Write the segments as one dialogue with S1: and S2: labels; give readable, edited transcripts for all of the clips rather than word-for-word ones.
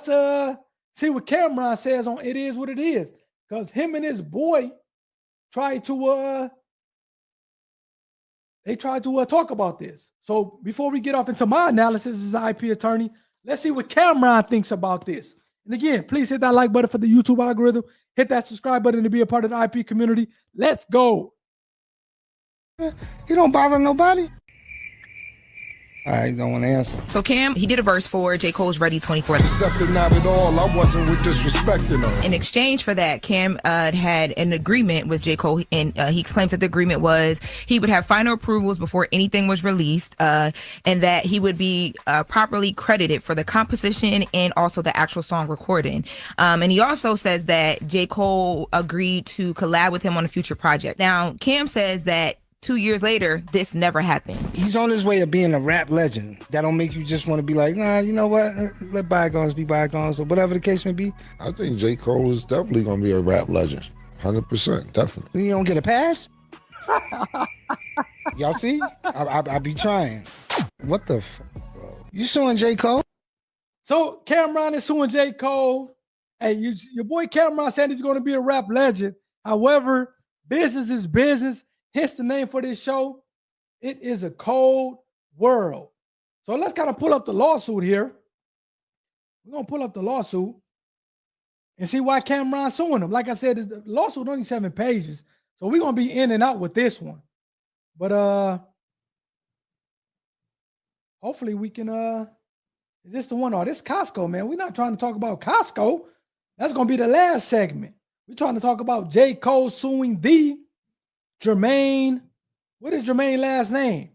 S1: let's see what Cameron says on It Is What It Is. Because him and his boy tried to talk about this. So before we get off into my analysis as an IP attorney, let's see what Cameron thinks about this. And again, please hit that like button for the YouTube algorithm. Hit that subscribe button to be a part of the IP community. Let's go.
S2: You don't bother nobody? I don't want to answer.
S3: So Cam, he did a verse for J. Cole's Ready 24.
S4: Accepted not at all. I wasn't with disrespecting her.
S3: In exchange for that, Cam had an agreement with J. Cole, and he claims that the agreement was he would have final approvals before anything was released, and that he would be properly credited for the composition and also the actual song recording. And he also says that J. Cole agreed to collab with him on a future project. Now, Cam says that 2 years later, this never happened.
S2: He's on his way of being a rap legend. That don't make you just want to be like, nah, you know what? Let bygones be bygones, or whatever the case may be.
S4: I think J. Cole is definitely going to be a rap legend. 100%, definitely.
S2: You don't get a pass? Y'all see? I be trying. What the bro? You suing J. Cole?
S1: So Cameron is suing J. Cole. Hey, your boy Cameron said he's going to be a rap legend. However, business is business. Hence the name for this show. It is a cold world. So let's kind of pull up the lawsuit here. We're going to pull up the lawsuit and see why Cameron's suing him. Like I said, the lawsuit only 7 pages. So we're going to be in and out with this one. But hopefully we can is this the one? Oh, this Costco, man. We're not trying to talk about Costco. That's going to be the last segment. We're trying to talk about J. Cole suing the Jermaine. What is Jermaine's last name?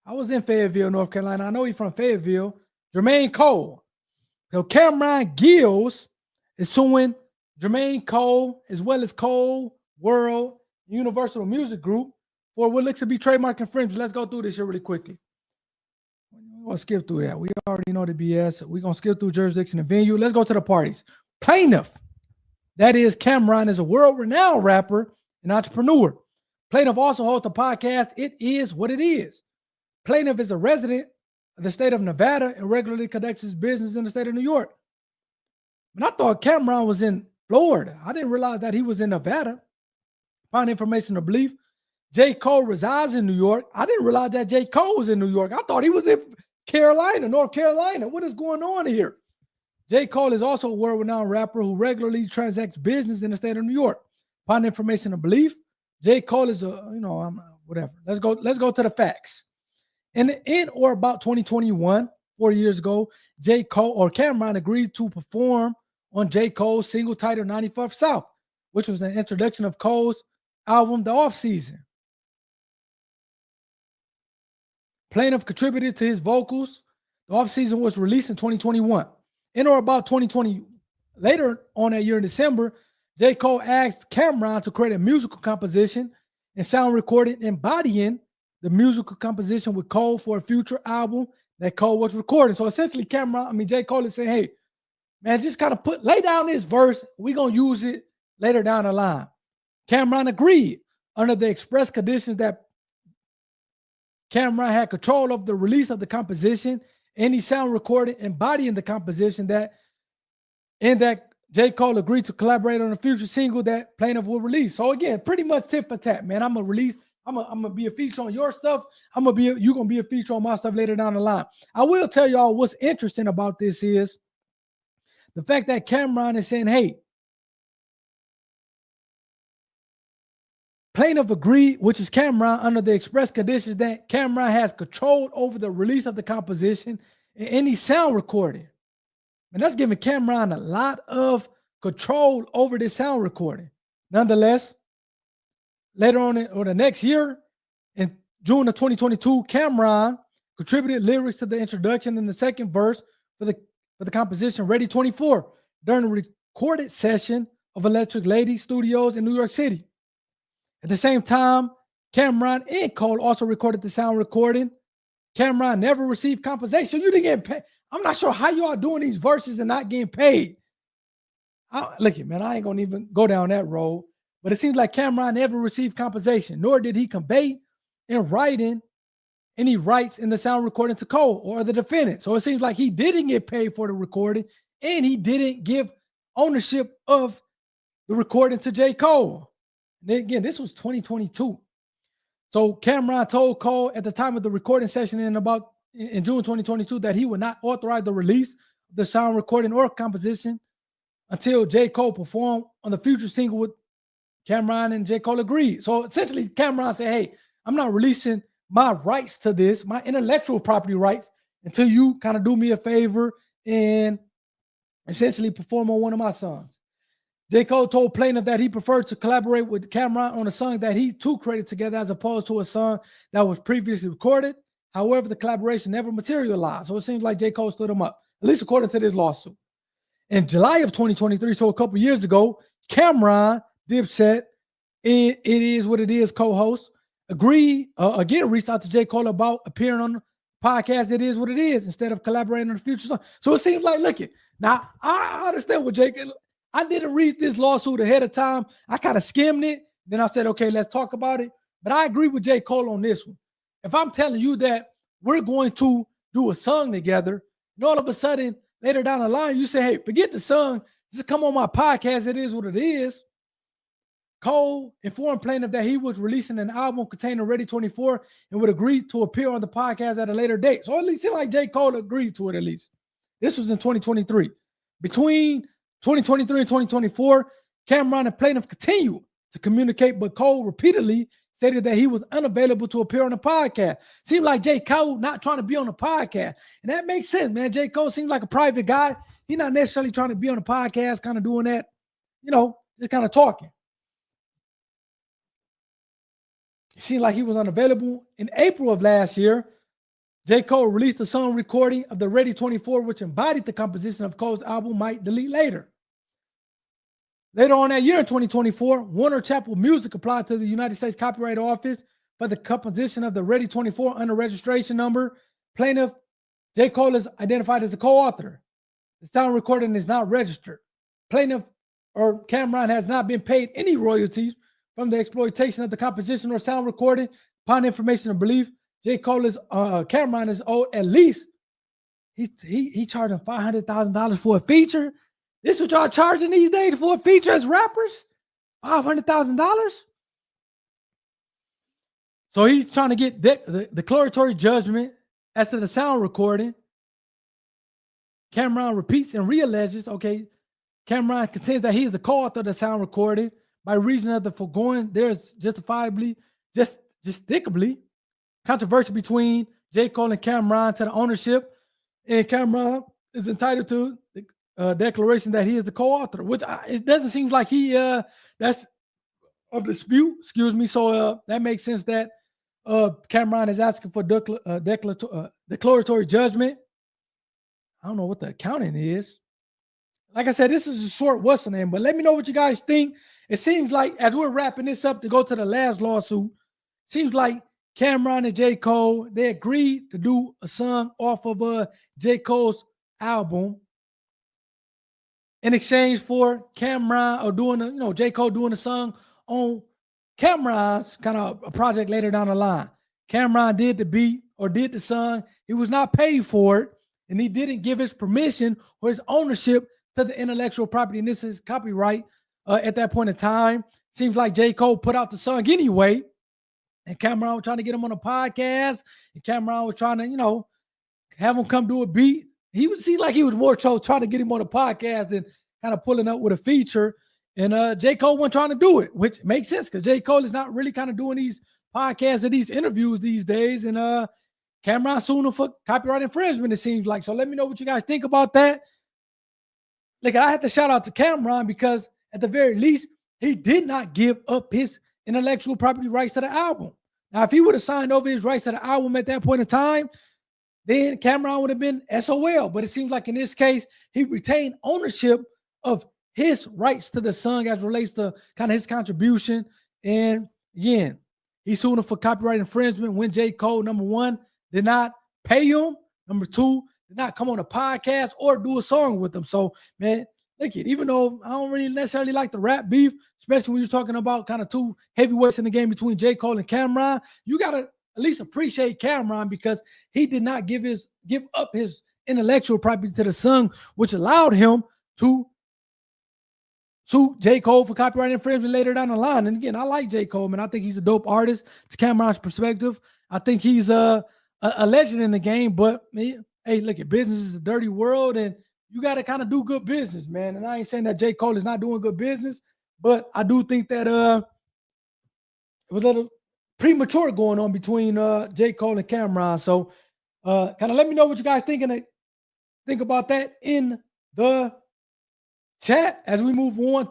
S1: I was in Fayetteville, North Carolina. I know he's from Fayetteville. Jermaine Cole. So Cameron Gills is suing Jermaine Cole as well as Cole World Universal Music Group for what looks to be trademark infringement. Let's go through this here really quickly. We're going to skip through that. We already know the BS. We're going to skip through jurisdiction and venue. Let's go to the parties. Plaintiff. That is, Cameron is a world-renowned rapper and entrepreneur. Plaintiff also hosts a podcast, It Is What It Is. Plaintiff is a resident of the state of Nevada and regularly conducts his business in the state of New York. And I thought Cameron was in Florida. I didn't realize that he was in Nevada. Found information to believe J. Cole resides in New York. I didn't realize that J. Cole was in New York. I thought he was in Carolina, North Carolina. What is going on here? J. Cole is also a world-renowned rapper who regularly transacts business in the state of New York. Found information to believe J. Cole is whatever. Let's go to the facts. In or about 2021, 4 years ago, J. Cole or Cameron agreed to perform on J. Cole's single titled 94th South, which was an introduction of Cole's album, The Off Season. Plaintiff contributed to his vocals. The Off Season was released in 2021. In or about 2020, later on that year in December, J. Cole asked Cameron to create a musical composition and sound recording embodying the musical composition with Cole for a future album that Cole was recording. So essentially, J. Cole is saying, hey, man, just kind of lay down this verse. We're going to use it later down the line. Cameron agreed under the express conditions that Cameron had control of the release of the composition, any sound recording embodying the composition that J. Cole agreed to collaborate on a future single that Plaintiff will release. So again, pretty much tit for tat, man. I'm gonna be a feature on your stuff. You're gonna be a feature on my stuff later down the line. I will tell y'all what's interesting about this is the fact that Cameron is saying, hey, Plaintiff agreed, which is Cameron, under the express conditions that Cameron has control over the release of the composition and any sound recording. And that's giving Cameron a lot of control over this sound recording. Nonetheless, later on or the next year, in June of 2022, Cameron contributed lyrics to the introduction and the second verse for the composition Ready 24 during a recorded session of Electric Lady Studios in New York City. At the same time, Cameron and Cole also recorded the sound recording. Cameron never received compensation. You didn't get paid. I'm not sure how you are doing these verses and not getting paid. Look, man, I ain't going to even go down that road. But it seems like Cameron never received compensation, nor did he convey in writing any rights in the sound recording to Cole or the defendant. So it seems like he didn't get paid for the recording and he didn't give ownership of the recording to J. Cole. And then again, this was 2022. So Cameron told Cole at the time of the recording session in June 2022 that he would not authorize the release of the sound recording or composition until J. Cole performed on the future single with Cameron, and J. Cole agreed. So essentially, Cameron said, hey, I'm not releasing my rights to this, my intellectual property rights, until you kind of do me a favor and essentially perform on one of my songs. J. Cole told Plaintiff that he preferred to collaborate with Cameron on a song that he too created together as opposed to a song that was previously recorded. However, the collaboration never materialized. So it seems like J. Cole stood him up, at least according to this lawsuit. In July of 2023, so a couple years ago, Cameron, Dipset, It Is What It Is co-host, again reached out to J. Cole about appearing on the podcast It Is What It Is instead of collaborating on the future song. So it seems like, look it. Now, I understand what J. I didn't read this lawsuit ahead of time. I kind of skimmed it. Then I said, okay, let's talk about it. But I agree with J. Cole on this one. If I'm telling you that we're going to do a song together, and all of a sudden, later down the line, you say, hey, forget the song. Just come on my podcast. It Is What It Is. Cole informed Plaintiff that he was releasing an album containing Ready 24 and would agree to appear on the podcast at a later date. So at least it seemed like J. Cole agreed to it at least. This was in 2023. Between 2023 and 2024, Cameron and Plaintiff continued to communicate, but Cole repeatedly stated that he was unavailable to appear on the podcast. Seemed like J. Cole not trying to be on the podcast. And that makes sense, man. J. Cole seems like a private guy. He's not necessarily trying to be on the podcast, kind of doing that, just kind of talking. It seemed like he was unavailable. In April of last year, J. Cole released a song recording of the Ready 24, which embodied the composition of Cole's album Might Delete Later. Later on that year in 2024, Warner Chappell Music applied to the United States Copyright Office for the composition of the Ready 24 under registration number. Plaintiff J. Cole is identified as a co-author. The sound recording is not registered. Plaintiff or Cameron has not been paid any royalties from the exploitation of the composition or sound recording. Upon information and belief, J. Cole is Cameron is owed at least he charging $500,000 for a feature. This is what y'all charging these days for a feature as rappers? $500,000? So he's trying to get the declaratory judgment as to the sound recording. Cameron repeats and realleges, okay, Cameron contends that he is the co-author of the sound recording. By reason of the foregoing, there's justifiably, justicably, controversy between J. Cole and Cameron to the ownership, and Cameron is entitled to the declaration that he is the co-author, which it doesn't seem like that's of dispute, excuse me. So that makes sense that Cameron is asking for declaratory judgment. I don't know what the accounting is. Like I said, this is a short what's the name, but let me know what you guys think. It seems like as we're wrapping this up to go to the last lawsuit, seems like Cameron and J. Cole, they agreed to do a song off of J. Cole's album in exchange for Cameron or doing J. Cole doing a song on Cameron's kind of a project later down the line. Cameron did the beat or did the song. He was not paid for it, and he didn't give his permission or his ownership to the intellectual property, and this is copyright at that point in time. Seems like J. Cole put out the song anyway, and Cameron was trying to get him on a podcast, and Cameron was trying to, have him come do a beat. He would seem like he was more trying to get him on a podcast than kind of pulling up with a feature. And J. Cole wasn't trying to do it, which makes sense because J. Cole is not really kind of doing these podcasts or these interviews these days. And Cameron suing him for copyright infringement, it seems like. So let me know what you guys think about that. Like, I had to shout out to Cameron because at the very least, he did not give up his intellectual property rights to the album. Now, if he would have signed over his rights to the album at that point in time, then Cameron would have been SOL. But it seems like in this case, he retained ownership of his rights to the song as relates to kind of his contribution. And again, he's suing him for copyright infringement when J. Cole, number one, did not pay him. Number two, did not come on a podcast or do a song with him. So, man, look it, even though I don't really necessarily like the rap beef, especially when you're talking about kind of two heavyweights in the game between J. Cole and Cameron, you got to at least appreciate Cameron because he did not give up his intellectual property to the song, which allowed him to sue J. Cole for copyright infringement later down the line. And again, I like J. Cole, man. I think he's a dope artist. To Cameron's perspective, I think he's a legend in the game. But man, hey, look, business is a dirty world, and you got to kind of do good business, man. And I ain't saying that J. Cole is not doing good business, but I do think that it was a little premature going on between J. Cole and Cameron. So kind of let me know what you guys think about that in the chat as we move on